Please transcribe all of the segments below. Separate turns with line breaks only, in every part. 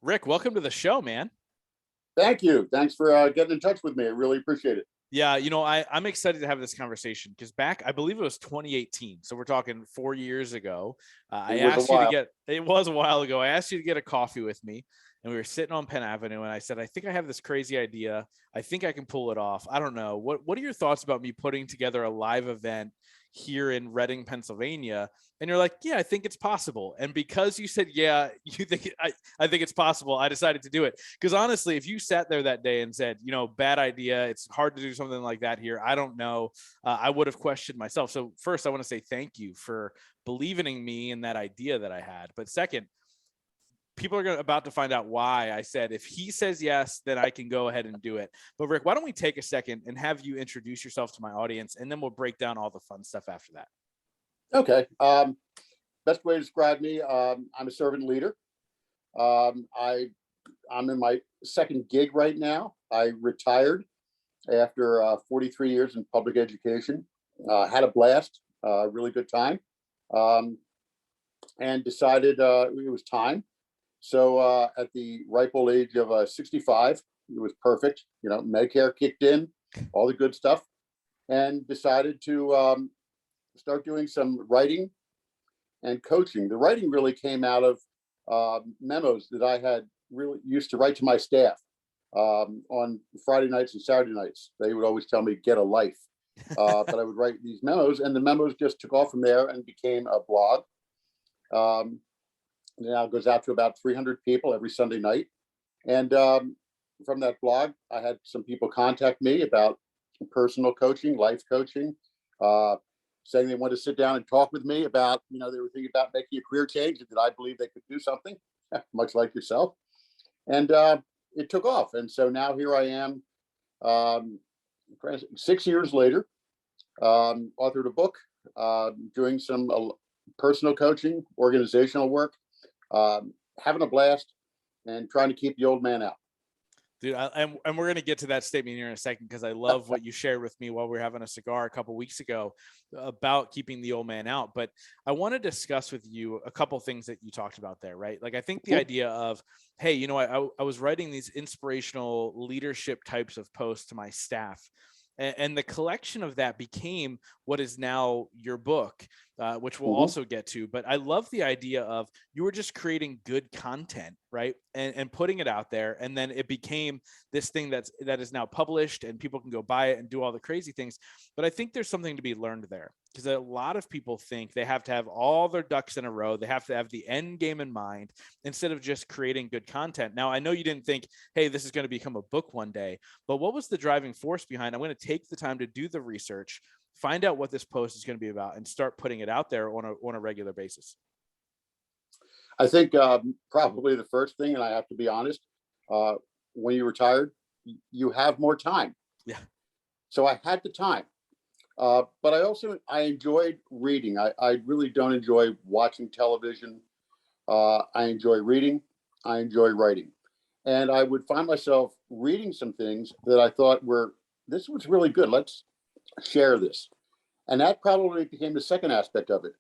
Rick, welcome to the show, man.
Thank you. Thanks for getting in touch with me. I really appreciate it.
Yeah, I'm excited to have this conversation because back, I believe it was 2018. So we're talking 4 years ago. I
It was a
asked you to
while.
get, it was a while ago. I asked you to get a coffee with me, and we were sitting on Penn Avenue. And I said, I think I have this crazy idea. I think I can pull it off. I don't know. What are your thoughts about me putting together a live event here in Reading, Pennsylvania? And you're like, yeah, I think it's possible. And because you said, yeah, I think it's possible, I decided to do it. Because honestly, if you sat there that day and said, bad idea, it's hard to do something like that here, I don't know, I would have questioned myself. So first, I want to say thank you for believing in me and that idea that I had. But second, people are about to find out why I said, if he says yes, then I can go ahead and do it. But Rick, why don't we take a second and have you introduce yourself to my audience, and then we'll break down all the fun stuff after that.
Okay. Best way to describe me, I'm a servant leader. I'm in my second gig right now. I retired after 43 years in public education. Had a blast, really good time, and decided it was time. So at the ripe old age of 65, it was perfect. Medicare kicked in, all the good stuff, and decided to start doing some writing and coaching. The writing really came out of memos that I had really used to write to my staff on Friday nights and Saturday nights. They would always tell me, get a life. But I would write these memos, and the memos just took off from there and became a blog. Now it goes out to about 300 people every Sunday night. And from that blog, I had some people contact me about personal coaching, life coaching, saying they wanted to sit down and talk with me about, they were thinking about making a career change and that I believe they could do something, much like yourself. And it took off. And so now here I am, 6 years later, authored a book, doing some personal coaching, organizational work, having a blast, and trying to keep the old man out.
Dude, and we're going to get to that statement here in a second, because I love what you shared with me while we were having a cigar a couple of weeks ago about keeping the old man out. But I want to discuss with you a couple of things that you talked about there, right? Like, I think the idea of, hey, I was writing these inspirational leadership types of posts to my staff. And the collection of that became what is now your book, which we'll also get to. But I love the idea of, you were just creating good content, right? And putting it out there. And then it became this thing that is now published, and people can go buy it and do all the crazy things. But I think there's something to be learned there, because a lot of people think they have to have all their ducks in a row. They have to have the end game in mind instead of just creating good content. Now, I know you didn't think, hey, this is going to become a book one day, but what was the driving force behind, I'm going to take the time to do the research, find out what this post is going to be about, and start putting it out there on a regular basis?
I think probably the first thing, and I have to be honest, when you retired, you have more time.
Yeah.
So I had the time. But I enjoyed reading. I really don't enjoy watching television. I enjoy reading. I enjoy writing. And I would find myself reading some things that I thought this was really good. Let's share this. And that probably became the second aspect of it.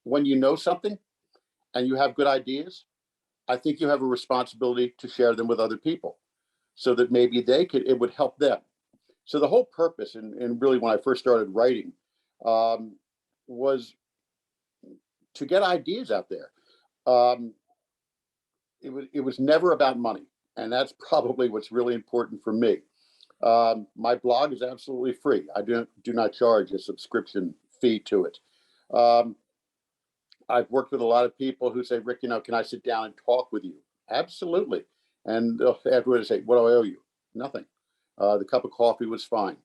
When you know something and you have good ideas, I think you have a responsibility to share them with other people, so that maybe it would help them. So the whole purpose, and really when I first started writing, was to get ideas out there. It was never about money, and that's probably what's really important for me. My blog is absolutely free. I do not charge a subscription fee to it. I've worked with a lot of people who say, Rick, can I sit down and talk with you? Absolutely. And afterwards they say, what do I owe you? Nothing. The cup of coffee was fine.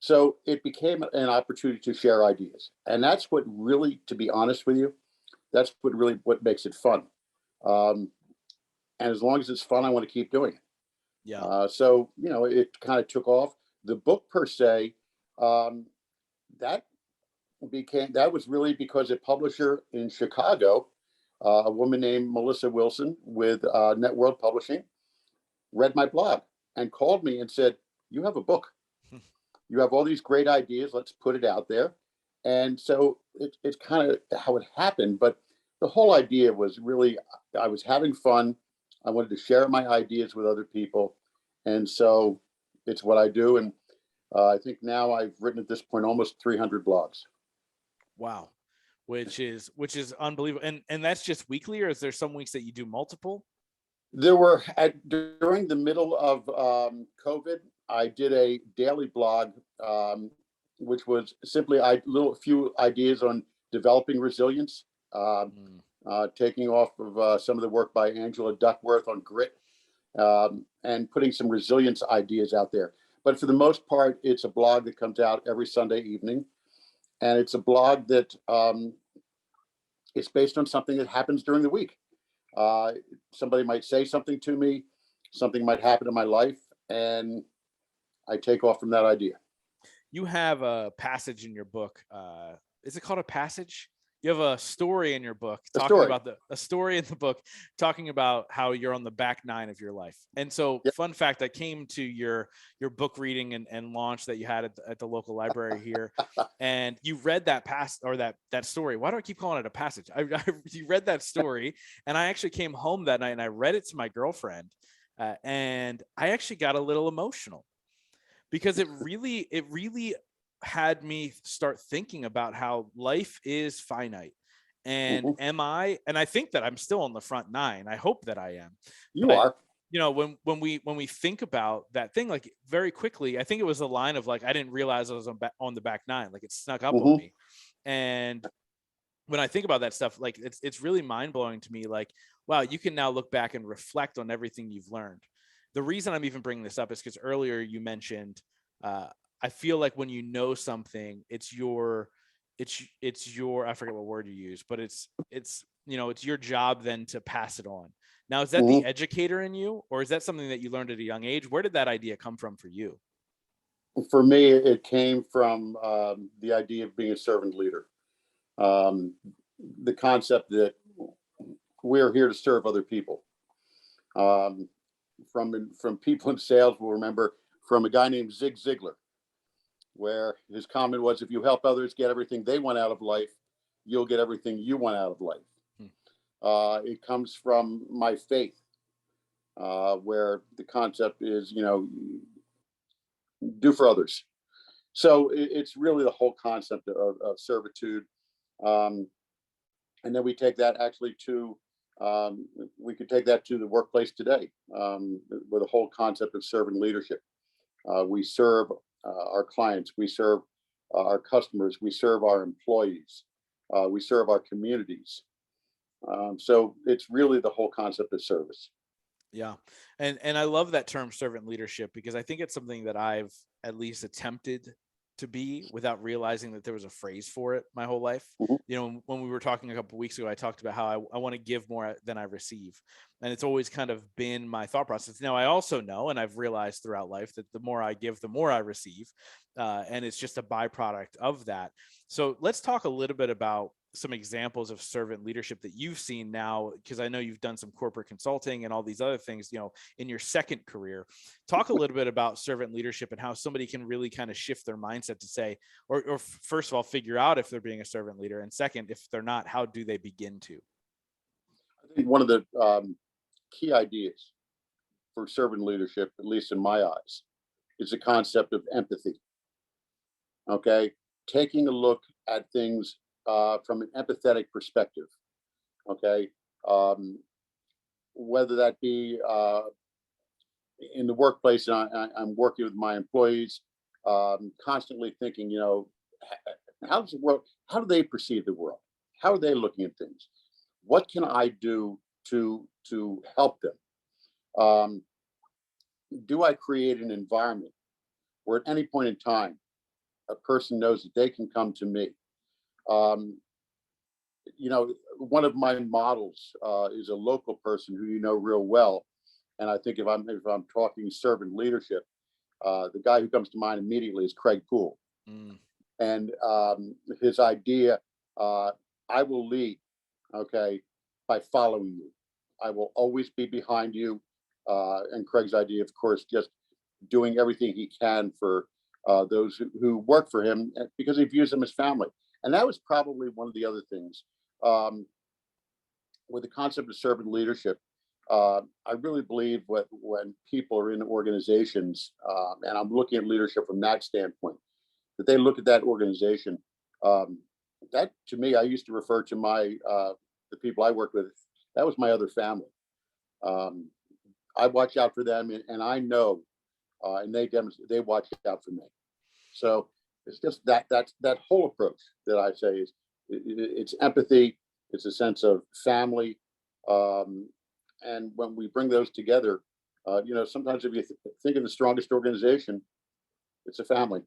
So it became an opportunity to share ideas. And that's what really, to be honest with you, that's what makes it fun. And as long as it's fun, I want to keep doing it.
Yeah.
So, it kind of took off. The book per se, that was really because a publisher in Chicago, a woman named Melissa Wilson with Net World Publishing, read my blog and called me and said, you have a book. You have all these great ideas. Let's put it out there. And so it's kind of how it happened. But the whole idea was really, I was having fun. I wanted to share my ideas with other people. And so it's what I do. And I think now I've written at this point almost 300 blogs.
Wow. Which is unbelievable. And that's just weekly, or is there some weeks that you do multiple?
There were during the middle of COVID, I did a daily blog, which was simply few ideas on developing resilience,
Mm.
taking off of some of the work by Angela Duckworth on grit, and putting some resilience ideas out there. But for the most part, it's a blog that comes out every Sunday evening, and it's a blog that it's based on something that happens during the week. Uh, Somebody might say something to me, something might happen in my life, and I take off from that idea.
You have a passage in your book. Is it called a passage? You have a story in your book
A
talking
story.
about a story in the book talking about how you're on the back nine of your life. And so,
Yep.
fun fact, I came to your book reading and launch that you had at the local library here, and you read that that story. Why do I keep calling it a passage? You read that story, and I actually came home that night and I read it to my girlfriend, and I actually got a little emotional because it really had me start thinking about how life is finite. And
Mhm.
and I think that I'm still on the front nine. I hope that I am.
You
But
are.
when we think about that thing, like, very quickly, I think it was a line of like, I didn't realize I was on the back nine, like it snuck up on
Hmm.
me. And when I think about that stuff, like, it's really mind blowing to me. Like, wow, you can now look back and reflect on everything you've learned. The reason I'm even bringing this up is because earlier you mentioned, uh, I feel like when you know something, it's your I forget what word you use, but it's your job then to pass it on. Now, is that the
Hmm.
educator in you, or is that something that you learned at a young age? Where did that idea come from for you?
For me, it came from the idea of being a servant leader. Um, the concept that we're here to serve other people. Um, from people in sales will remember from a guy named Zig Ziglar, where his comment was, if you help others get everything they want out of life, you'll get everything you want out of life.
Hmm.
It comes from my faith, where the concept is, do for others. So it's really the whole concept of servitude. Um, and then we take that actually to, we could take that to the workplace today, with the whole concept of servant leadership. We serve our clients, we serve our customers, we serve our employees, we serve our communities. So it's really the whole concept of service.
Yeah. And I love that term, servant leadership, because I think it's something that I've at least attempted to be without realizing that there was a phrase for it my whole life.
Mhm.
When we were talking a couple of weeks ago, I talked about how I want to give more than I receive. And it's always kind of been my thought process. Now, I also know, and I've realized throughout life, that the more I give, the more I receive. And it's just a byproduct of that. So let's talk a little bit about some examples of servant leadership that you've seen now, because I know you've done some corporate consulting and all these other things, in your second career. Talk a little bit about servant leadership and how somebody can really kind of shift their mindset to say, or first of all, figure out if they're being a servant leader. And second, if they're not, how do they begin to?
I think one of the key ideas for servant leadership, at least in my eyes, is the concept of empathy. Okay, taking a look at things from an empathetic perspective. Okay, um, whether that be in the workplace, and I'm working with my employees, constantly thinking, how does the world, how do they perceive the world? How are they looking at things? What can I do to help them? Um, do I create an environment where at any point in time a person knows that they can come to me? Um, One of my models is a local person who you know real well, and I think if I'm talking servant leadership, the guy who comes to mind immediately is Craig Poole,
Mm.
and his idea, uh, I will lead, okay, by following you. I will always be behind you. And Craig's idea, of course, just doing everything he can for those who work for him, because he views them as family. And that was probably one of the other things. Um, with the concept of servant leadership, I really believe when people are in organizations, and I'm looking at leadership from that standpoint, that they look at that organization. Um, that to me, I used to refer to the people I worked with. That was my other family. Um, I watch out for them, and I know, and they demonstrate they watch out for me. So it's just that whole approach that I say is it's empathy, it's a sense of family, um, and when we bring those together, sometimes if you think of the strongest organization, it's a family.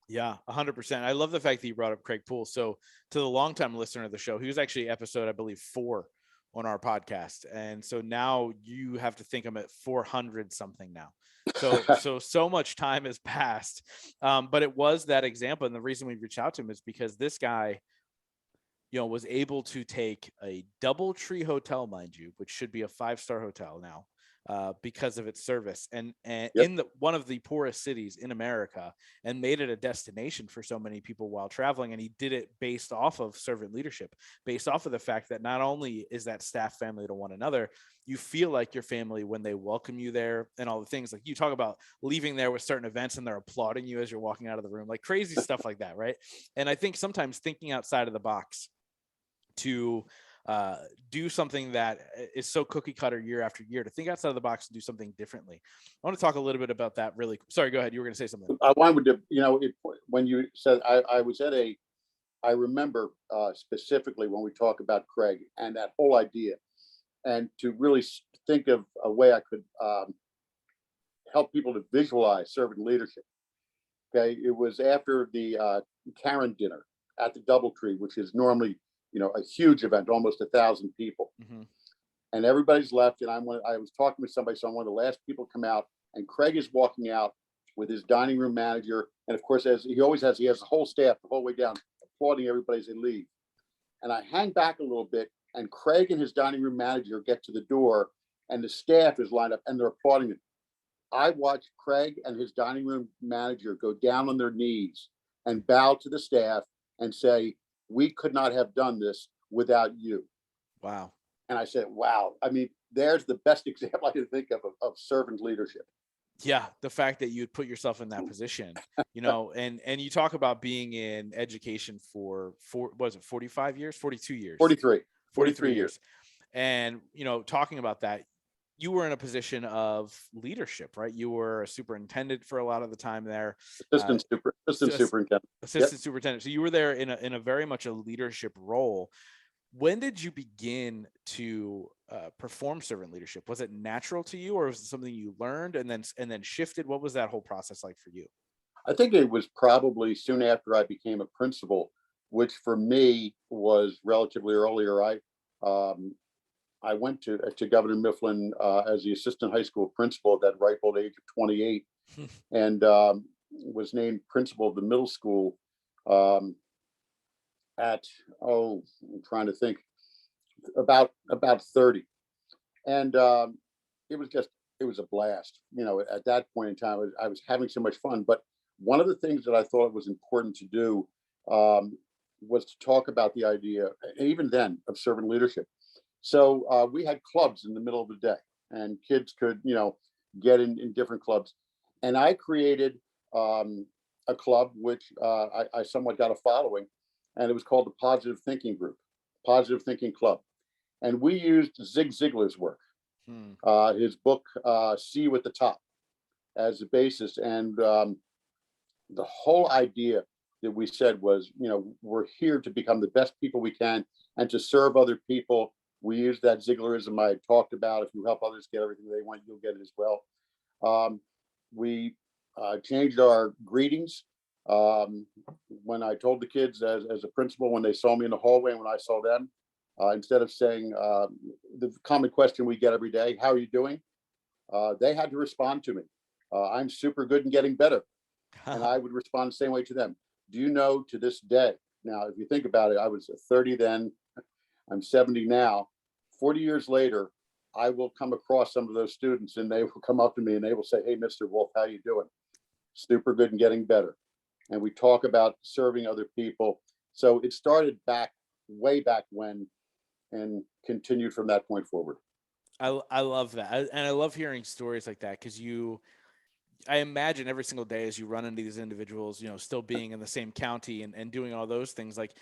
Yeah, 100%. I love the fact that you brought up Craig Poole. So to the longtime listener of the show, he was actually episode, I believe, 4 on our podcast. And so now you have to think I'm at 400 something now. So much time has passed. But it was that example. And the reason we reached out to him is because this guy, was able to take a DoubleTree hotel, mind you, which should be a 5-star hotel now, because of its service, and
Yep.
in one of the poorest cities in America, and made it a destination for so many people while traveling. And he did it based off of servant leadership, based off of the fact that not only is that staff family to one another, you feel like your family when they welcome you there, and all the things like you talk about leaving there with certain events and they're applauding you as you're walking out of the room, like crazy stuff like that, right? And I think sometimes thinking outside of the box to do something that is so cookie cutter year after year, to think outside of the box and do something differently. I want to talk a little bit about that. Really, sorry, go ahead. You were going to say something.
I wanted to, when you said I was I remember specifically when we talk about Craig and that whole idea, and to really think of a way I could help people to visualize servant leadership. Okay, it was after the Karen dinner at the DoubleTree, which is normally a huge event, almost 1,000 people,
Mm-hmm.
and everybody's left. And I was talking with somebody, so I'm one of the last people to come out, and Craig is walking out with his dining room manager, and of course, as he always has, he has the whole staff the whole way down applauding everybody as they leave. And I hang back a little bit, and Craig and his dining room manager get to the door, and the staff is lined up and they're applauding him. I watched Craig and his dining room manager go down on their knees and bow to the staff and say, "We could not have done this without you."
Wow.
And I said, wow. I mean, there's the best example I can think of servant leadership.
Yeah, the fact that you'd put yourself in that position, and you talk about being in education for was it 45 years, 42 years,
43.
43 years. And, talking about that, you were in a position of leadership, right? You were a superintendent for a lot of the time there.
Assistant superintendent.
Assistant
Yep.
superintendent. So you were there in a very much a leadership role. When did you begin to perform servant leadership? Was it natural to you, or was it something you learned and then shifted? What was that whole process like for you?
I think it was probably soon after I became a principal, which for me was relatively earlier. I went to Governor Mifflin as the assistant high school principal at that ripe old age of 28, and was named principal of the middle school I'm trying to think, about 30. And it was a blast. At that point in time, I was having so much fun. But one of the things that I thought was important to do was to talk about the idea, even then, of servant leadership. So we had clubs in the middle of the day, and kids could, get in different clubs. And I created a club which I somewhat got a following, and it was called the Positive Thinking Group, Positive Thinking Club. And we used Zig Ziglar's work, his book, See You at the Top, as a basis. And the whole idea that we said was, we're here to become the best people we can and to serve other people. We use that Ziglarism I talked about. If you help others get everything they want, you'll get it as well. We changed our greetings. When I told the kids as a principal, when they saw me in the hallway and when I saw them, instead of saying the common question we get every day, "How are you doing?" They had to respond to me. "I'm super good and getting better." And I would respond the same way to them. "Do you know, to this day," now, if you think about it, I was 30 then, I'm 70 now, 40 years later, I will come across some of those students and they will come up to me and they will say, "Hey, Mr. Wolf, how you doing?" "Super good and getting better." And we talk about serving other people. So it started way back when, and continued from that point forward.
I love that. And I love hearing stories like that because I imagine every single day as you run into these individuals, still being in the same county and doing all those things, like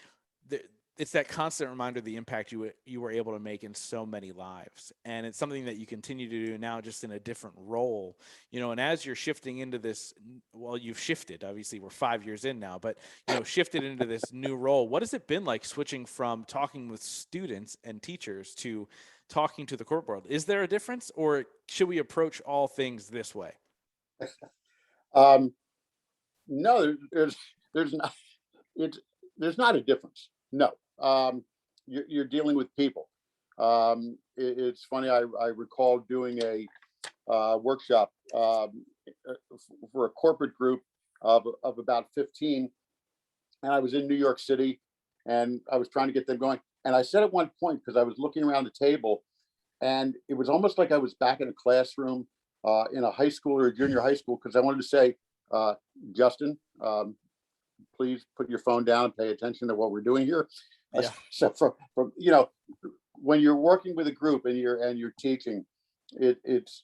the, it's that constant reminder of the impact you were able to make in so many lives. And it's something that you continue to do now just in a different role, and as you're shifting into this, well, you've shifted, obviously we're 5 years in now, but, shifted into this new role. What has it been like switching from talking with students and teachers to talking to the corporate world? Is there a difference, or should we approach all things this way?
Um, no, there's not it's there's not a difference. No, you're dealing with people. It's funny. I recall doing a workshop for a corporate group of about 15, and I was in New York City, and I was trying to get them going. And I said at one point, because I was looking around the table, and it was almost like I was back in a classroom in a high school or a junior high school, because I wanted to say, Justin, please put your phone down and pay attention to what we're doing here.
Yeah.
So from when you're working with a group and you're teaching, it's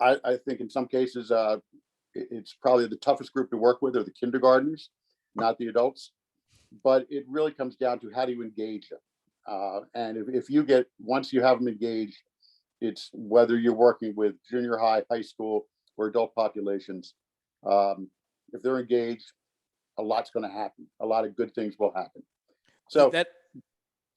I think in some cases it's probably the toughest group to work with are the kindergartners, not the adults. But it really comes down to how do you engage them. And if you get, once you have them engaged, it's whether you're working with junior high, high school, or adult populations. If they're engaged, a lot's going to happen. A lot of good things will happen. So
That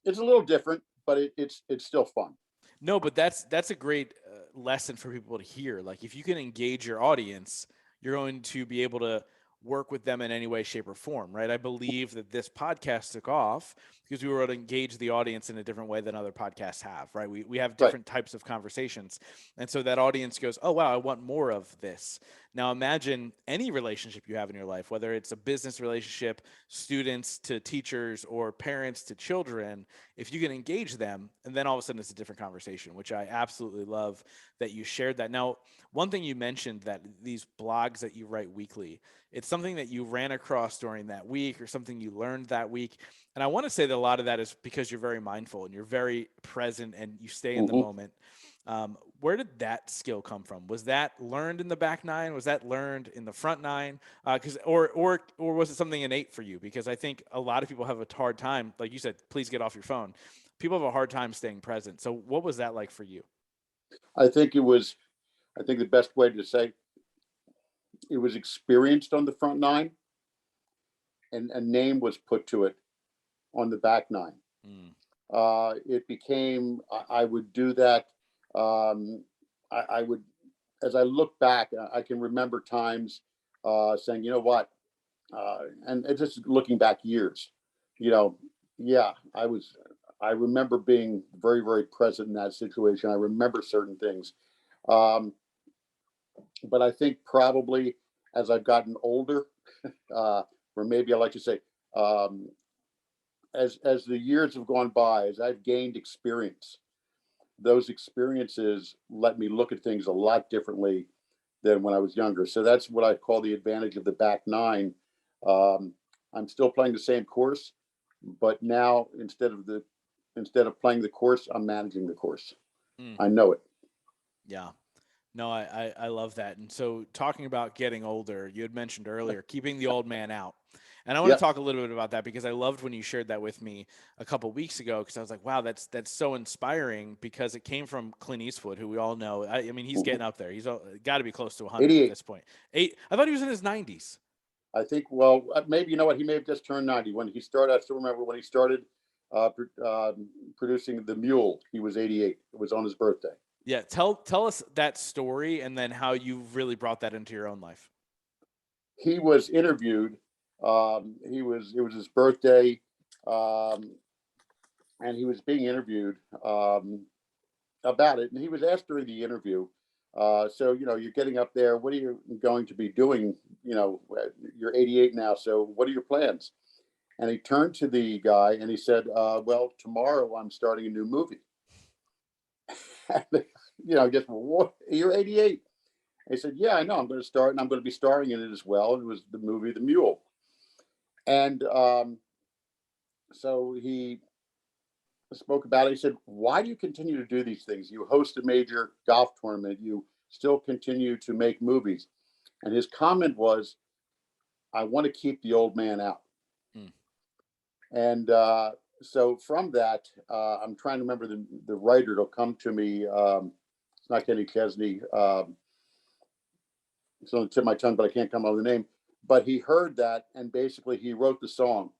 it's a little different, but it's still fun.
No, but that's a great lesson for people to hear. Like, if you can engage your audience, you're going to be able to work with them in any way, shape, or form, right? I believe that this podcast took off because we were able to engage the audience in a different way than other podcasts have, right? We have
Right.
different types of conversations. And so that audience goes, oh, wow, I want more of this. Now imagine any relationship you have in your life, whether it's a business relationship, students to teachers, or parents to children, if you can engage them, and then all of a sudden it's a different conversation, which I absolutely love that you shared that. Now, one thing you mentioned, that these blogs that you write weekly, it's something that you ran across during that week or something you learned that week. And I want to say that a lot of that is because you're very mindful and you're very present and you stay in the
Mm-hmm.
moment. Where did that skill come from? Was that learned in the back nine? Was that learned in the front nine? Or was it something innate for you? Because I think a lot of people have a hard time, like you said, please get off your phone. People have a hard time staying present. So what was that like for you?
I think it was. I think the best way to say it was experienced on the front nine, and a name was put to it on the back nine.
Mm.
It became. I would do that. I would, as I look back, I can remember times saying, you know what, and it's just looking back years, you know, yeah, I was. I remember being very, very present in that situation. I remember certain things, um, but I think probably as I've gotten older, or maybe I like to say, um, as the years have gone by, as I've gained experience, those experiences let me look at things a lot differently than when I was younger. So that's what I call the advantage of the back nine. Um, I'm still playing the same course, but now instead of playing the course, I'm managing the course.
Mm.
I know it.
Yeah. No, I love that. And so, talking about getting older, you had mentioned earlier keeping the old man out. And I want to
Yep.
talk a little bit about that because I loved when you shared that with me a couple weeks ago, because I was like, wow, that's so inspiring, because it came from Clint Eastwood, who we all know. I mean, he's getting up there. He's got to be close to 100 at
88.
this point. I thought he was in his 90s.
I think. Well, maybe you know what? He may have just turned 90 when he started. I still remember when he started producing The Mule. He was 88. It was on his birthday.
Yeah, tell us that story and then how you really brought that into your own life.
He was interviewed. It was his birthday, um, and he was being interviewed about it. And he was asked during the interview, so you're getting up there. What are you going to be doing? You're 88 now. So what are your plans? And he turned to the guy and he said, "Well, tomorrow I'm starting a new movie." I guess, well, what? You're 88. He said, "Yeah, I know. I'm going to start, and I'm going to be starring in it as well." It was the movie The Mule, and so spoke about it. He said, "Why do you continue to do these things? You host a major golf tournament. You still continue to make movies." And his comment was, "I want to keep the old man out."
Mm.
And so from that, I'm trying to remember the writer. It'll come to me. It's not Kenny Chesney. It's on the tip of my tongue, but I can't come up with the name. But he heard that, and basically he wrote the song,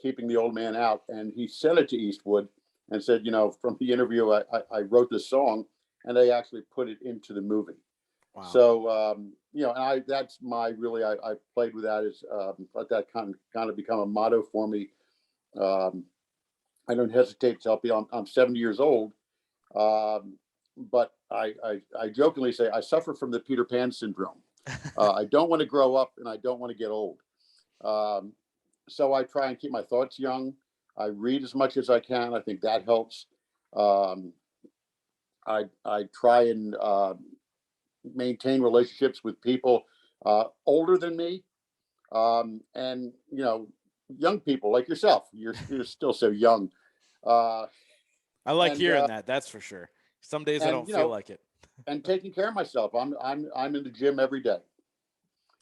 "Keeping the Old Man Out," and he sent it to Eastwood and said, from the interview, I wrote this song, and they actually put it into the movie.
Wow.
So, and that's I played with that as, let that kind of become a motto for me. Um, I don't hesitate to tell people I'm 70 years old. But I jokingly say I suffer from the Peter Pan syndrome. I don't want to grow up and I don't want to get old. Um, so I try and keep my thoughts young. I read as much as I can. I think that helps. Um, I try and maintain relationships with people older than me, and young people like yourself. You're still so young, uh,
I like
and
hearing that. That's for sure. Some days I
and
don't feel like it.
and taking care of myself. I'm in the gym every day.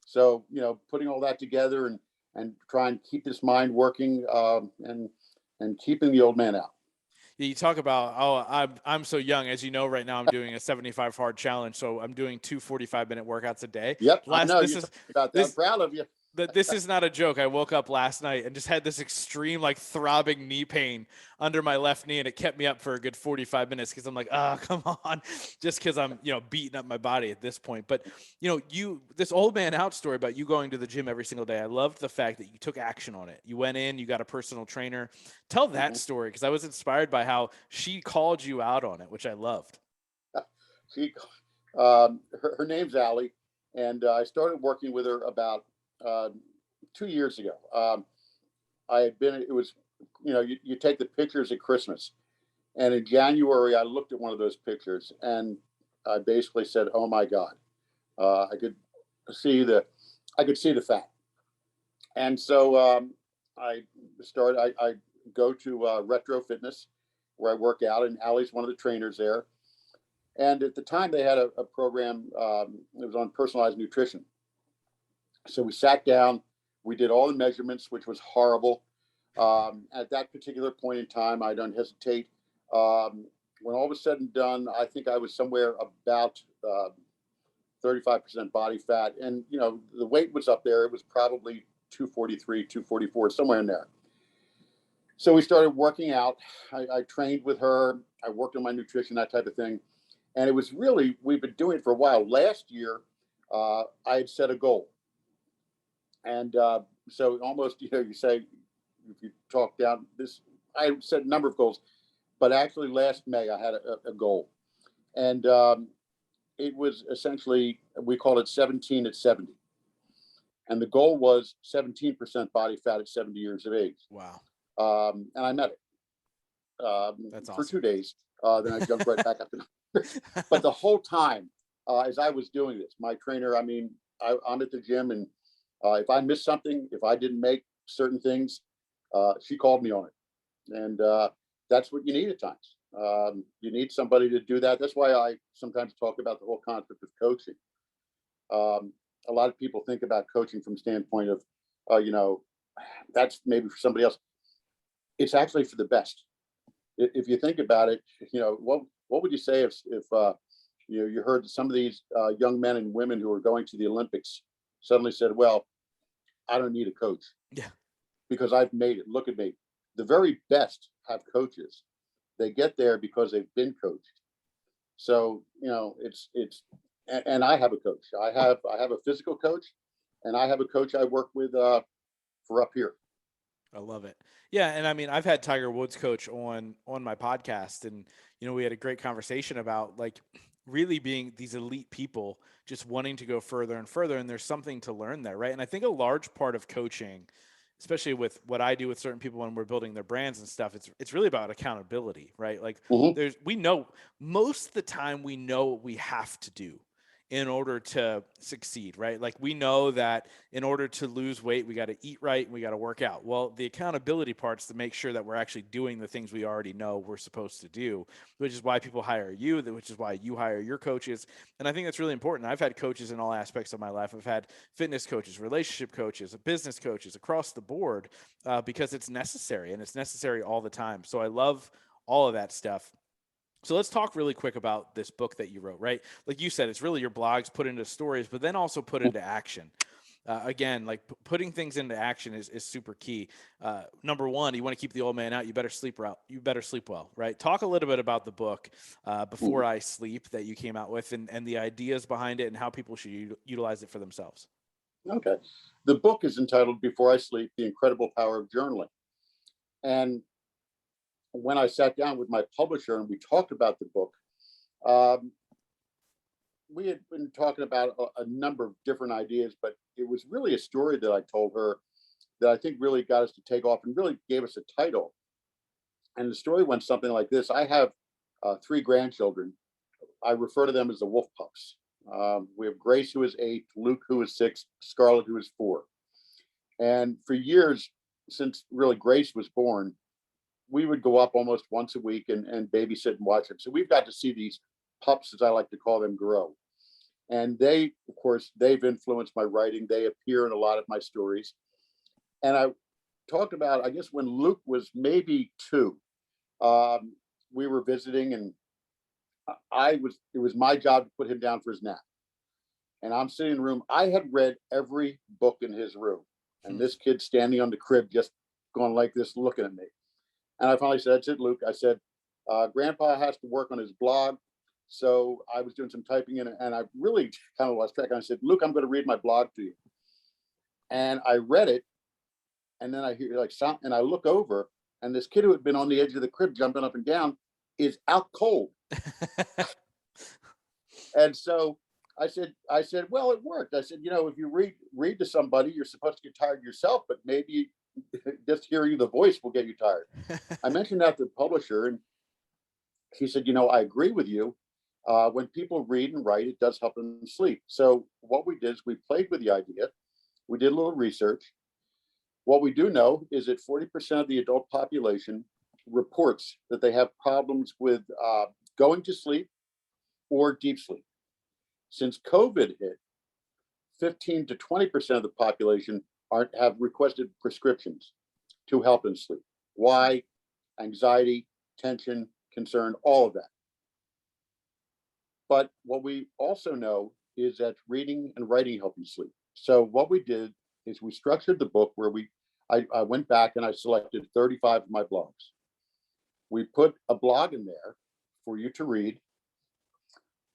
So putting all that together and try and keep this mind working, and keeping the old man out.
Yeah, you talk about, oh, I'm so young. As you know, right now I'm doing a 75 hard challenge, so I'm doing 2 45-minute workouts a day.
Yep, I
Last
know
this
you
is
talking about that. I'm
this
proud of you.
that this is not a joke. I woke up last night and just had this extreme, like, throbbing knee pain under my left knee, and it kept me up for a good 45 minutes because I'm like, oh, come on, just because I'm, beating up my body at this point. But, this old man out story about you going to the gym every single day, I loved the fact that you took action on it. You went in, you got a personal trainer. Tell that
Mhm.
story because I was inspired by how she called you out on it, which I loved.
She, her name's Allie, and I started working with her about uh, 2 years ago. I had been. It was, you take the pictures at Christmas, and in January I looked at one of those pictures, and I basically said, "Oh my God." I could see the fat, and so I started. I go to Retro Fitness, where I work out, and Allie's one of the trainers there. And at the time, they had a program. It was on personalized nutrition. So we sat down. We did all the measurements, which was horrible. At that particular point in time, I don't hesitate. When all was said and done, I think I was somewhere about 35% body fat, and the weight was up there. It was probably 243, 244, somewhere in there. So we started working out. I trained with her. I worked on my nutrition, that type of thing. And it was really, we've been doing it for a while. Last year, I had set a goal. And so almost, you say, if you talk down this, I set a number of goals, but actually last May, I had a goal. And it was essentially, we called it 17 at 70. And the goal was 17% body fat at 70 years of age.
Wow.
And I met it
That's
for
awesome.
2 days. Then I jumped right back up. But the whole time, as I was doing this, my trainer, I'm at the gym, and if I missed something, if I didn't make certain things, she called me on it. And that's what you need at times. You need somebody to do that. That's why I sometimes talk about the whole concept of coaching. A lot of people think about coaching from standpoint of, that's maybe for somebody else. It's actually for the best. If you think about it, what would you say if you heard that some of these young men and women who are going to the Olympics suddenly said, "Well, I don't need a coach
Yeah.
because I've made it. Look at me." The very best have coaches. They get there because they've been coached. So and I have a coach. I have a physical coach, and I have a coach I work with for up here.
I love it. Yeah, and I've had Tiger Woods coach on my podcast, and we had a great conversation about, like, really being these elite people just wanting to go further and further, and there's something to learn there, right? And I think a large part of coaching, especially with what I do with certain people when we're building their brands and stuff, it's really about accountability, right? Like,
Mhm.
we know most of the time we know what we have to do. in order to succeed, right? Like we know that in order to lose weight, we got to eat right and we got to work out. Well, the accountability part's to make sure that we're actually doing the things we already know we're supposed to do, which is why people hire you, which is why you hire your coaches. And I think that's really important. I've had coaches in all aspects of my life. I've had fitness coaches, relationship coaches, business coaches across the board, because it's necessary, and it's necessary all the time. So I love all of that stuff. So let's talk really quick about this book that you wrote, right? Like you said, it's really your blogs put into stories, but then also put into action. Again, like putting things into action is super key. Number one, you want to keep the old man out. You better sleep well. You better sleep well, right? Talk a little bit about the book, Before I Sleep, that you came out with, and the ideas behind it and how people should utilize it for themselves.
Okay. The book is entitled Before I Sleep: The Incredible Power of Journaling. And when I sat down with my publisher and we talked about the book, um, we had been talking about a number of different ideas, but it was really a story that I told her that I think really got us to take off and really gave us a title. And the story went something like this. I have three grandchildren. I refer to them as the wolf pups. We have Grace, who is 8, Luke, who is 6, Scarlett, who is 4. And for years, since really Grace was born, we would go up almost once a week and babysit and watch them. So we've got to see these pups, as I like to call them, grow. And they, of course, they've influenced my writing. They appear in a lot of my stories. And I talked about, I guess, when Luke was maybe 2, we were visiting, and it was my job to put him down for his nap. And I'm sitting in the room. I had read every book in his room. And this kid standing on the crib, just going like this, looking at me. And I finally said, "That's it, Luke." I said, "Grandpa has to work on his blog." So I was doing some typing in it, and I really kind of lost track. And I said, "Luke, I'm going to read my blog to you." And I read it, and then I hear like sound, and I look over, and this kid who had been on the edge of the crib jumping up and down is out cold. And so I said, "Well, it worked." I said, "If you read to somebody, you're supposed to get tired yourself, but maybe just hearing the voice will get you tired." I mentioned that to the publisher, and he said, "I agree with you. When people read and write, it does help them sleep." So what we did is we played with the idea. We did a little research. What we do know is that 40% of the adult population reports that they have problems with going to sleep or deep sleep. Since COVID hit, 15 to 20% of the population have requested prescriptions to help them sleep. Why? Anxiety, tension, concern, all of that. But what we also know is that reading and writing help you sleep. So what we did is we structured the book where I went back and I selected 35 of my blogs. We put a blog in there for you to read.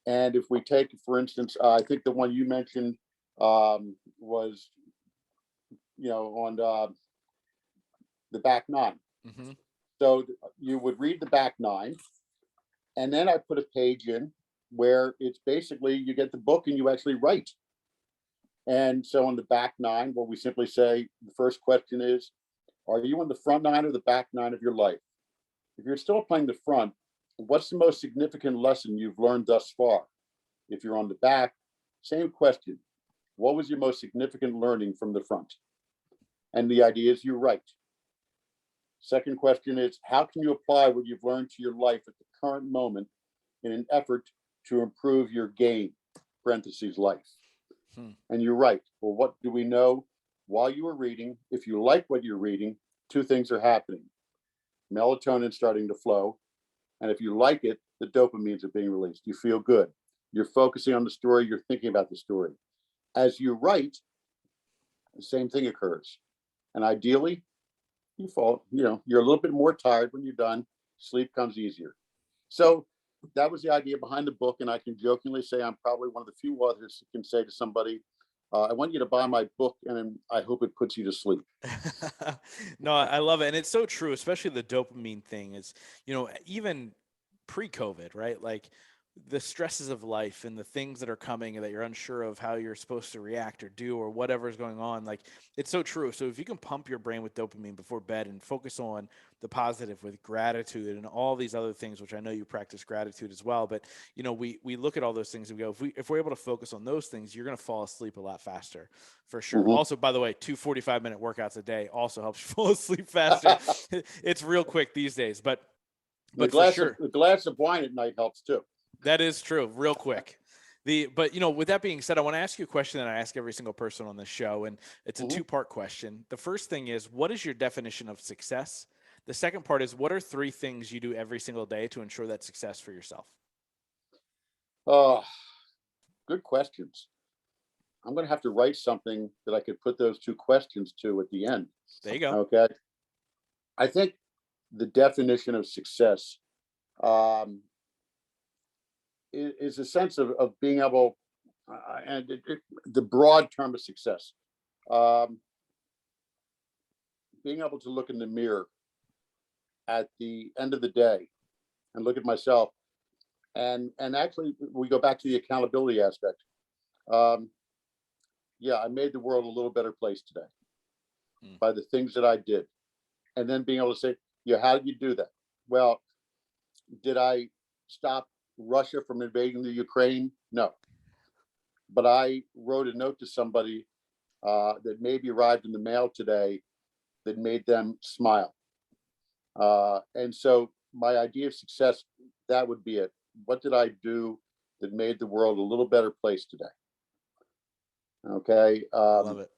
And if we take, for instance, I think the one you mentioned was, on the back 9.
Mm-hmm.
So you would read the back 9, and then I put a page in where it's basically you get the book and you actually write. And so on the back 9, where we simply say the first question is, are you on the front 9 or the back 9 of your life? If you're still playing the front, what's the most significant lesson you've learned thus far? If you're on the back, same question. What was your most significant learning from the front? And the idea is you write. Second question is, how can you apply what you've learned to your life at the current moment in an effort to improve your game, parentheses, life? And you write, well, what do we know while you were reading? If you like what you're reading, 2 things are happening. Melatonin starting to flow. And if you like it, the dopamines are being released. You feel good. You're focusing on the story. You're thinking about the story. As you write, the same thing occurs. And ideally, you fall, you're a little bit more tired when you're done. Sleep comes easier. So that was the idea behind the book. And I can jokingly say I'm probably one of the few authors who can say to somebody, I want you to buy my book, and I hope it puts you to sleep.
No, I love it. And it's so true, especially the dopamine thing is, even pre-COVID, right? Like the stresses of life and the things that are coming and that you're unsure of how you're supposed to react or do or whatever is going on, like it's so true. So if you can pump your brain with dopamine before bed and focus on the positive with gratitude and all these other things, which I know you practice gratitude as well, but we look at all those things and we go, if we're able to focus on those things, you're going to fall asleep a lot faster for sure.
Mhm.
Also, by the way, 2 45-minute workouts a day also helps you fall asleep faster. It's real quick these days, but for sure.
The glass of wine at night helps too.
That is true, real quick. But with that being said, I want to ask you a question that I ask every single person on this show, and it's a
Mhm.
two-part question. The first thing is, what is your definition of success? The second part is, what are 3 things you do every single day to ensure that success for yourself?
Uh, Good questions. I'm going to have to write something that I could put those 2 questions to at the end.
There you go.
Okay. I think the definition of success um, is a sense of being able, the broad term of success, um, being able to look in the mirror at the end of the day and look at myself. And actually, we go back to the accountability aspect. Um, yeah, I made the world a little better place today
Mm.
by the things that I did. And then being able to say, yeah, how did you do that? Well, did I stop Russia from invading the Ukraine? No. But I wrote a note to somebody that maybe arrived in the mail today that made them smile. And so my idea of success, that would be it. What did I do that made the world a little better place today? Okay.
I love it.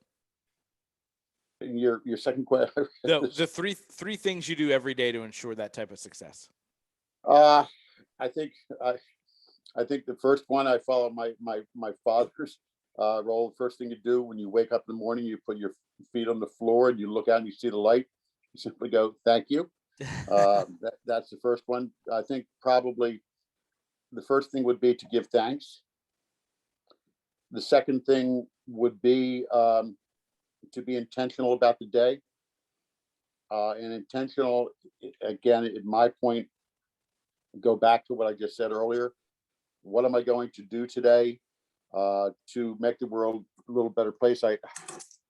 Your second question.
The three things you do every day to ensure that type of success.
uh, I think I think the first one, I follow my father's role. The first thing you do when you wake up in the morning, you put your feet on the floor and you look out and you see the light. You simply go, "Thank you." That's the first one. I think probably the first thing would be to give thanks. The second thing would be to be intentional about the day. And intentional, again, at my point, go back to what I just said earlier. What am I going to do today to make the world a little better place? I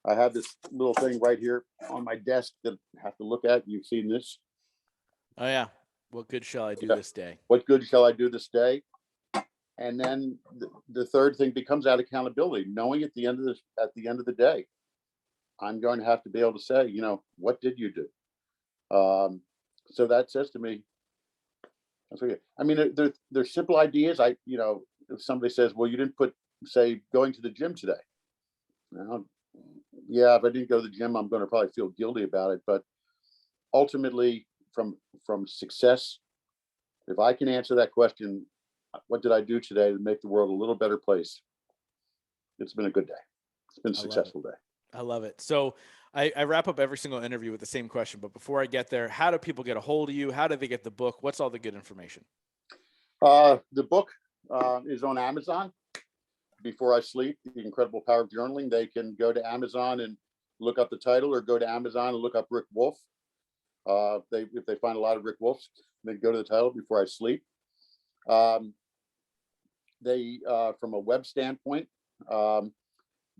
have this little thing right here on my desk that I have to look at. You've seen this.
Oh yeah. What good shall I do
Okay.
this day?
What good shall I do this day? And then the third thing becomes that accountability, knowing at the end of the day, I'm going to have to be able to say, what did you do? So that says to me, that's okay. I mean, they're simple ideas. If somebody says, well, you didn't say going to the gym today. Well, yeah, if I didn't go to the gym, I'm going to probably feel guilty about it. But ultimately, from success, if I can answer that question, what did I do today to make the world a little better place? It's been a good day. It's been a
I love it.
successful day.
I love it. So I wrap up every single interview with the same question, but before I get there, how do people get a hold of you? How do they get the book? What's all the good information?
The book is on Amazon. Before I sleep, The Incredible Power of Journaling. They can go to Amazon and look up the title, or go to Amazon and look up Rick Wolf. If they find a lot of Rick Wolfs, they go to the title, Before I Sleep. From a web standpoint,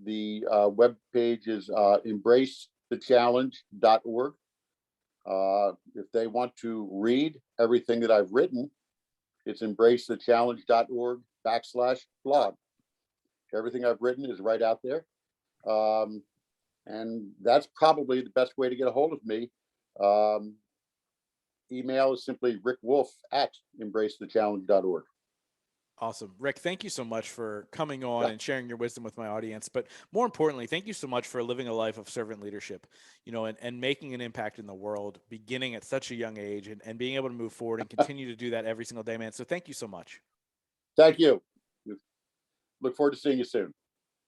the web page is embracethechallenge.org. If they want to read everything that I've written, it's embracethechallenge.org/blog. Everything I've written is right out there. And that's probably the best way to get a hold of me. Email is simply rickwolf@embracethechallenge.org.
Awesome. Rick, thank you so much for coming on
Yeah.
and sharing your wisdom with my audience. But more importantly, thank you so much for living a life of servant leadership, and making an impact in the world, beginning at such a young age and being able to move forward and continue to do that every single day, man. So thank you so much.
Thank you. Look forward to seeing you soon.